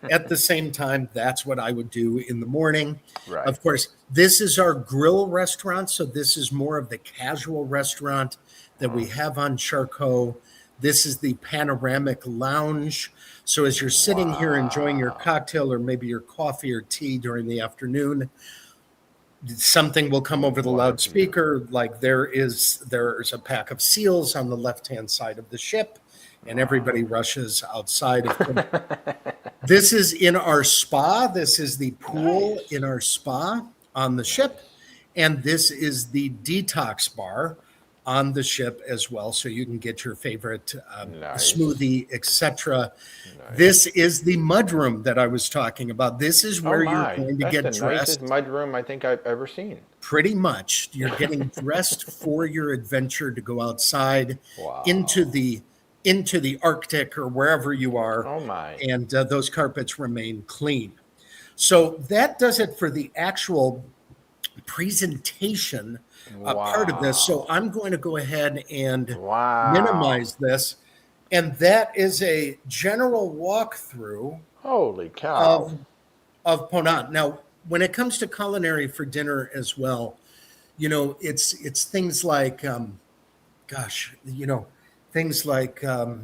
at the same time, that's what I would do in the morning. Right. Of course, this is our grill restaurant. So this is more of the casual restaurant that we have on Charcot. This is the panoramic lounge. So as you're sitting here enjoying your cocktail or maybe your coffee or tea during the afternoon, something will come over the loudspeaker, like there's a pack of seals on the left-hand side of the ship, and everybody rushes outside. This is in our spa. This is the pool in our spa on the ship, and this is the detox bar on the ship as well, so you can get your favorite smoothie, etc. This is the mudroom that I was talking about. This is where you're going to get dressed. That's the nicest mudroom I think I've ever seen. Pretty much. You're getting dressed for your adventure to go outside into the Arctic or wherever you are. Oh my. And those carpets remain clean. So that does it for the actual presentation part of this. So I'm going to go ahead and minimize this. And that is a general walkthrough Holy cow. of Ponant. Now, when it comes to culinary for dinner as well, you know, it's things like, things like, a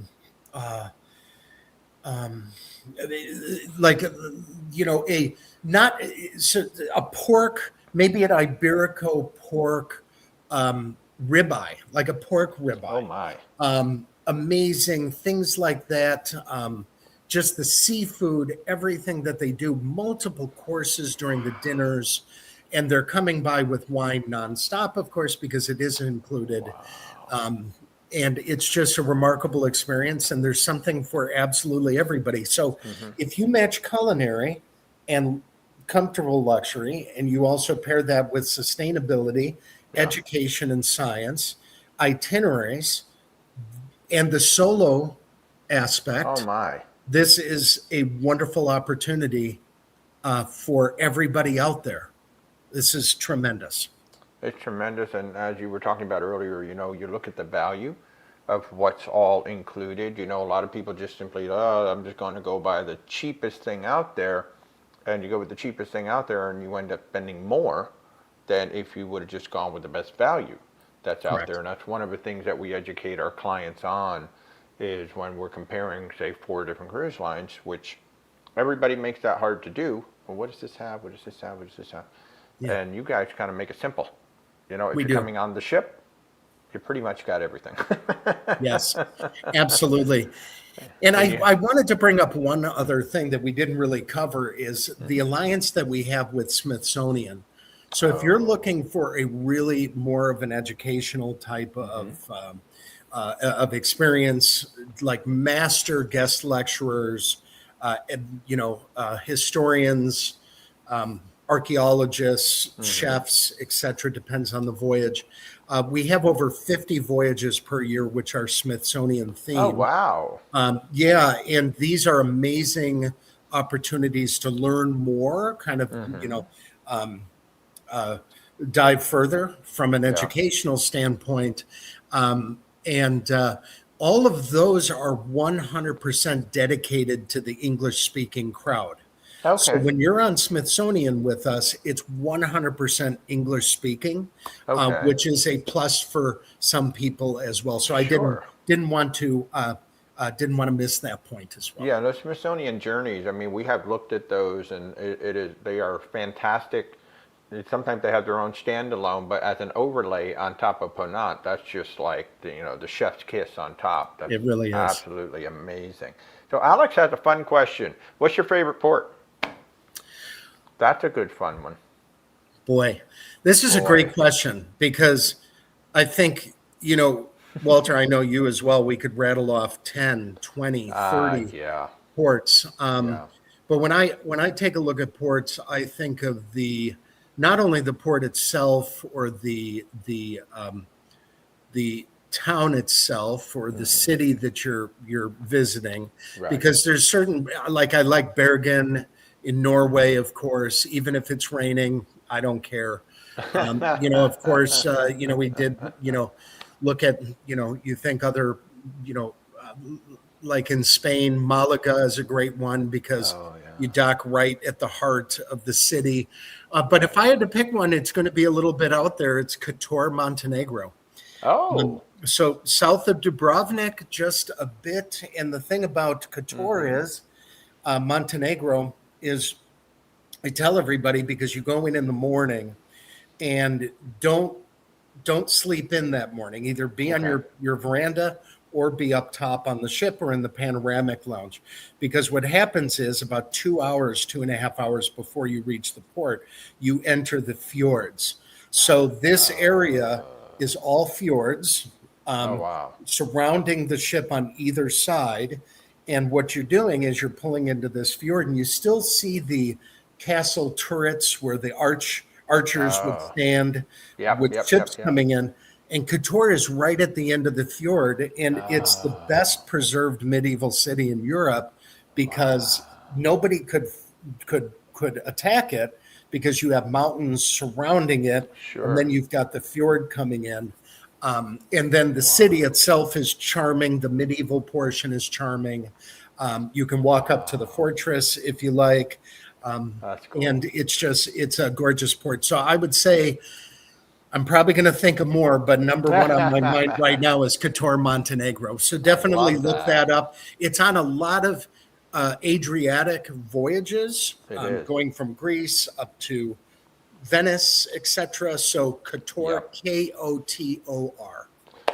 pork, maybe an Iberico pork ribeye, like a pork ribeye. Oh my. Amazing things like that. Just the seafood, everything that they do, multiple courses during the dinners, and they're coming by with wine nonstop, of course, because it is included. And it's just a remarkable experience, and there's something for absolutely everybody. So if you match culinary and comfortable luxury, and you also pair that with sustainability, education and science, itineraries, and the solo aspect. Oh my. This is a wonderful opportunity for everybody out there. This is tremendous. It's tremendous. And as you were talking about earlier, you know, you look at the value of what's all included. You know, a lot of people just simply, I'm just going to go buy the cheapest thing out there. And you go with the cheapest thing out there and you end up spending more than if you would have just gone with the best value that's out there. And that's one of the things that we educate our clients on, is when we're comparing, say, 4 different cruise lines, which everybody makes that hard to do. Well, what does this have? What does this have? What does this have? Yeah. And you guys kind of make it simple. You know, if you're coming on the ship, you pretty much got everything. Yes, absolutely. And I wanted to bring up one other thing that we didn't really cover is the alliance that we have with Smithsonian. So if you're looking for a really more of an educational type of experience, like master guest lecturers, historians, archaeologists, chefs, etc., depends on the voyage. We have over 50 voyages per year, which are Smithsonian themed. Oh, wow. And these are amazing opportunities to learn more, kind of, dive further from an educational standpoint. And all of those are 100% dedicated to the English-speaking crowd. So Okay. when you're on Smithsonian with us, it's 100% English speaking, Okay. which is a plus for some people as well. So I Sure. didn't want to miss that point as well. Yeah, those Smithsonian journeys, I mean, we have looked at those and they are fantastic. Sometimes they have their own standalone, but as an overlay on top of Ponant, that's just like the chef's kiss on top. That's It really is. absolutely amazing. So Alex has a fun question. What's your favorite port? That's a good fun one. Boy, this is a great question because I think, Walter, I know you as well, we could rattle off 10, 20, 30 Yeah. ports. Yeah. But when I take a look at ports, I think of not only the port itself or the town itself or the city that you're visiting, Right. because there's certain, like I like Bergen in Norway, of course, even if it's raining, I don't care. Of course, we did, look at, you think other, like in Spain, Malaga is a great one because you dock right at the heart of the city. But if I had to pick one, it's going to be a little bit out there. It's Kotor, Montenegro. Oh. So south of Dubrovnik, just a bit. And the thing about Kotor is Montenegro is, I tell everybody, because you go in the morning and don't sleep in that morning. Either be on your veranda or be up top on the ship or in the panoramic lounge. Because what happens is about 2.5 hours before you reach the port, you enter the fjords. So this area is all fjords surrounding the ship on either side. And what you're doing is you're pulling into this fjord and you still see the castle turrets where the archers would stand with ships coming in. And Kotor is right at the end of the fjord, and it's the best preserved medieval city in Europe because nobody could attack it because you have mountains surrounding it, and then you've got the fjord coming in. And then the city itself is charming. The medieval portion is charming. You can walk up to the fortress if you like. That's cool. And it's a gorgeous port. So I would say I'm probably going to think of more, but number one on my mind right now is Kotor, Montenegro. So definitely look that up. It's on a lot of Adriatic voyages, going from Greece up to Venice, etc. So Kotor, Kotor.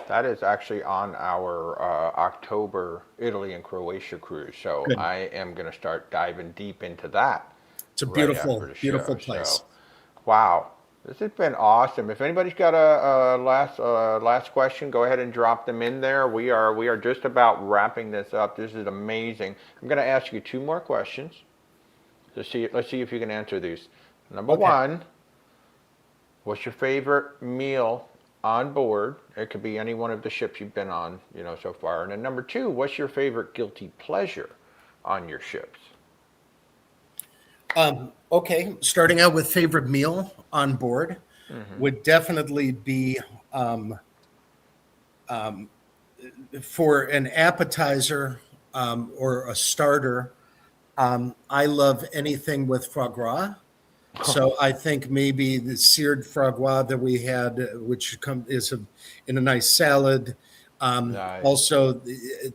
That is actually on our October Italy and Croatia cruise. So I am going to start diving deep into that. It's a beautiful place. So, wow. This has been awesome. If anybody's got a last question, go ahead and drop them in there. We are just about wrapping this up. This is amazing. I'm going to ask you 2 more questions. Let's see if you can answer these. Number one, what's your favorite meal on board? It could be any one of the ships you've been on, so far. And then number 2, what's your favorite guilty pleasure on your ships? Okay, starting out with favorite meal on board would definitely be for an appetizer or a starter. I love anything with foie gras. So I think maybe the seared foie gras that we had, which is in a nice salad. Nice. Also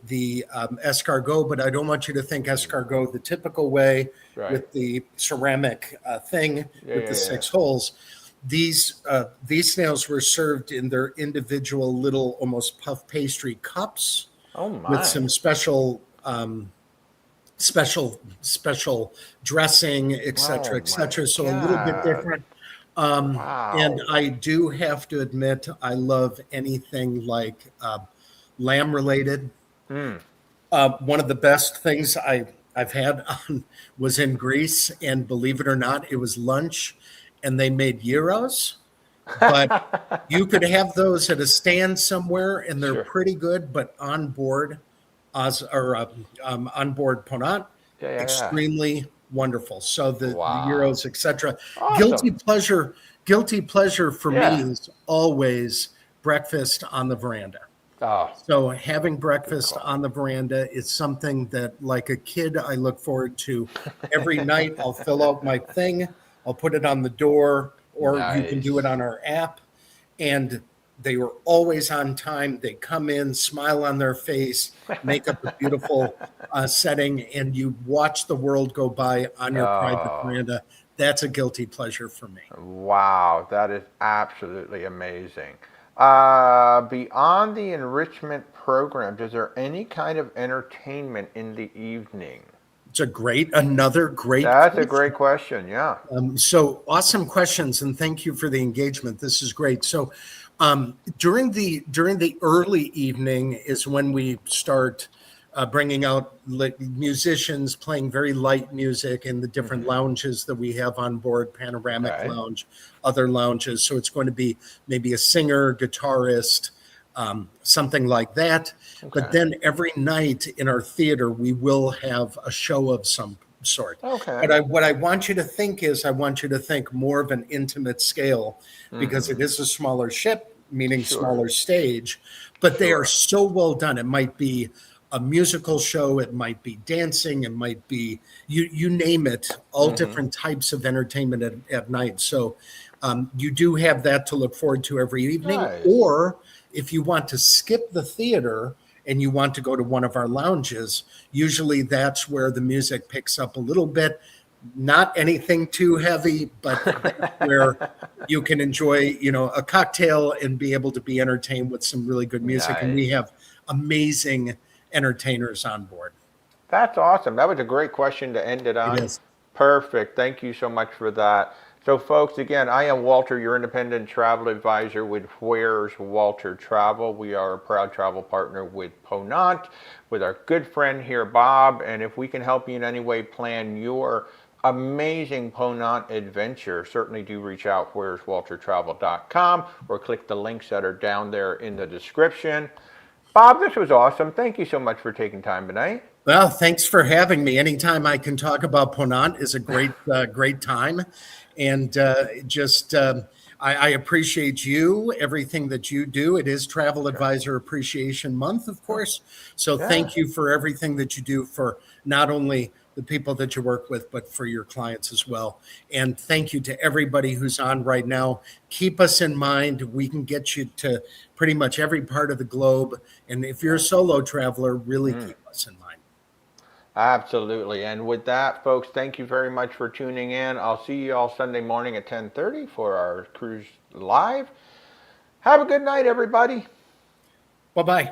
the escargot, but I don't want you to think escargot the typical way with the ceramic thing with the 6 holes. These snails were served in their individual little almost puff pastry cups with some special dressing, etc., etc. So a little bit different. And I do have to admit, I love anything like lamb related. One of the best things I've had was in Greece, and believe it or not, it was lunch, and they made gyros. But you could have those at a stand somewhere, and they're pretty good. But on board, on board Ponant, extremely wonderful. So the gyros, etc. Awesome. Guilty pleasure for me is always breakfast on the veranda. Oh, So having breakfast on the veranda is something that, like a kid, I look forward to every night. I'll fill out my thing, I'll put it on the door, or you can do it nice. on our app. And they were always on time. They come in, smile on their face, make up a beautiful setting, and you watch the world go by on your private Oh, veranda. That's a guilty pleasure for me. wow, that is absolutely amazing. Beyond the enrichment programs, is there any kind of entertainment in the evening? It's another great That's a question. great question. Yeah. So awesome questions, and thank you for the engagement. This is great. So during the early evening is when we start bringing out musicians playing very light music in the different lounges that we have on board, Panoramic Okay. Lounge, other lounges. So it's going to be maybe a singer, guitarist, something like that. But Okay. then every night in our theater, we will have a show of some sort. Okay. But what I want you to think is, I want you to think more of an intimate scale, because it is a smaller ship, meaning Sure. smaller stage, but they are Sure. so well done. It might be a musical show, it might be dancing, it might be you name it, all different types of entertainment at night. So you do have that to look forward to every evening. Nice. Or if you want to skip the theater and you want to go to one of our lounges, usually that's where the music picks up a little bit. Not anything too heavy, but where you can enjoy, a cocktail and be able to be entertained with some really good music. And we Nice. have amazing entertainers on board. That's awesome. That was a great question to end it on. It is. Perfect. Thank you so much for that. So, folks, again, I am Walter, your independent travel advisor with Where's Walter Travel. We are a proud travel partner with Ponant, with our good friend here, Bob. And if we can help you in any way plan your amazing Ponant adventure, certainly do reach out, where'swaltertravel.com, or click the links that are down there in the description. Bob, this was awesome. Thank you so much for taking time tonight. Well, thanks for having me. Anytime I can talk about Ponant is a great time. And I appreciate you, everything that you do. It is Travel Advisor Appreciation Month, of course. So thank you for everything that you do for not only the people that you work with, but for your clients as well. And thank you to everybody who's on right now. Keep us in mind. We can get you to pretty much every part of the globe. And if you're a solo traveler, really keep us in mind. Absolutely. And with that, folks, thank you very much for tuning in. I'll see you all Sunday morning at 10:30 for our cruise live. Have a good night, everybody. Bye-bye.